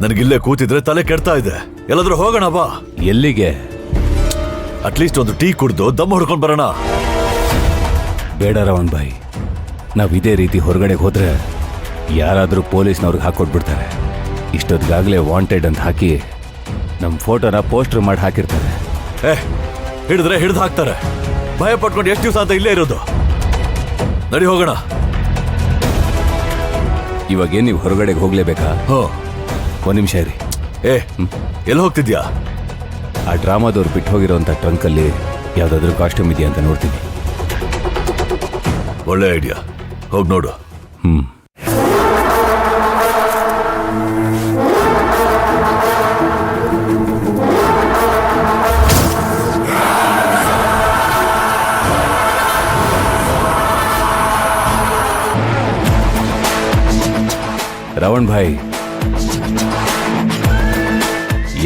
ನನಗಿಲ್ಲೇ ಕೂತಿದ್ರೆ ತಲೆ ಕೆಡ್ತಾ ಇದೆ. ಎಲ್ಲಾದ್ರೂ ಹೋಗೋಣ ಬಾ. ಎಲ್ಲಿಗೆ? ಅಟ್ಲೀಸ್ಟ್ ಒಂದು ಟೀ ಕುಡ್ದು ದಮ್ ಹೊಡ್ಕೊಂಡ್ ಬರೋಣ. ಬೇಡ ರವಣ್ ಭಾಯ್, ನಾವ್ ಇದೇ ರೀತಿ ಹೊರಗಡೆ ಹೋದ್ರೆ ಯಾರಾದ್ರೂ ಪೊಲೀಸ್ನವ್ರಿಗೆ ಹಾಕೊಟ್ಬಿಡ್ತಾರೆ. ಇಷ್ಟೊತ್ತಿಗಾಗ್ಲೇ ವಾಂಟೆಡ್ ಅಂತ ಹಾಕಿ ನಮ್ ಫೋಟೋನ ಪೋಸ್ಟರ್ ಮಾಡಿ ಹಾಕಿರ್ತಾರೆ. ಹಿಡಿದ್ರೆ ಹಿಡಿದು ಹಾಕ್ತಾರೆ. ಭಯ ಪಟ್ಕೊಂಡು ಎಷ್ಟು ದಿವಸ ಅಂತ ಇಲ್ಲೇ ಇರೋದು. ನಡಿ ಹೋಗೋಣ. ಇವಾಗೇನ್ ನೀವು ಹೊರಗಡೆಗೆ ಹೋಗ್ಲೇಬೇಕಾ? ಒಂದ್ ನಿಮಿಷ ಇರಿ. ಎಲ್ಲಿ ಹೋಗ್ತಿದ್ಯಾ? ಆ ಡ್ರಾಮಾದವ್ರು ಬಿಟ್ಟು ಹೋಗಿರೋಂಥ ಟ್ರಂಕಲ್ಲಿ ಯಾವ್ದಾದ್ರು ಕಾಸ್ಟ್ಯೂಮ್ ಇದೆಯಾ ಅಂತ ನೋಡ್ತೀನಿ. ಒಳ್ಳೆ ಐಡಿಯಾ, ಹೋಗಿ ನೋಡು. ರವಣ್ ಭಾಯ್,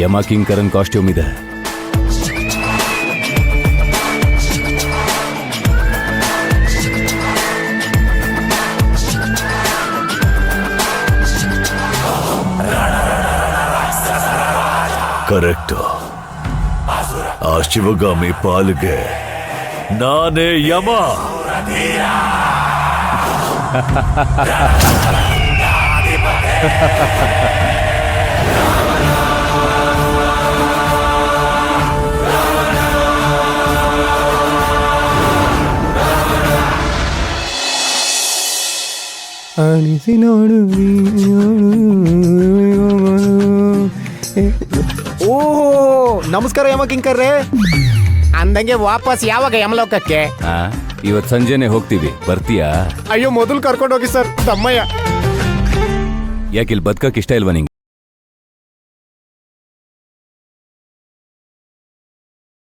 ಯಮ ಕಿಂಕರನ್ ಕಾಸ್ಟ್ಯೂಮ್ ಇದೆ. ಕರೆಕ್ಟ್. ಆ ಶಿವಗಾಮಿ ಪಾಲಿಗೆ ನಾನೇ ಯಮ. ಅನಿಸಿ ನೋಡು. ಓಹೋ, ನಮಸ್ಕಾರ ಯಮ ಕಿಂಕರ್ರೆ. ಅಂದಂಗೆ ವಾಪಸ್ ಯಾವಾಗ ಯಮಲೋಕಕ್ಕೆ? ಇವತ್ ಸಂಜೆನೆ ಹೋಗ್ತೀವಿ, ಬರ್ತೀಯಾ? ಅಯ್ಯೋ, ಮೊದಲು ಕರ್ಕೊಂಡೋಗಿ ಸರ್. ತಮ್ಮಯ್ಯ, ಯಾಕಿಲ್ ಬದುಕಕ್ ಇಷ್ಟ ಇಲ್ವಾ ನಿಂಗೆ?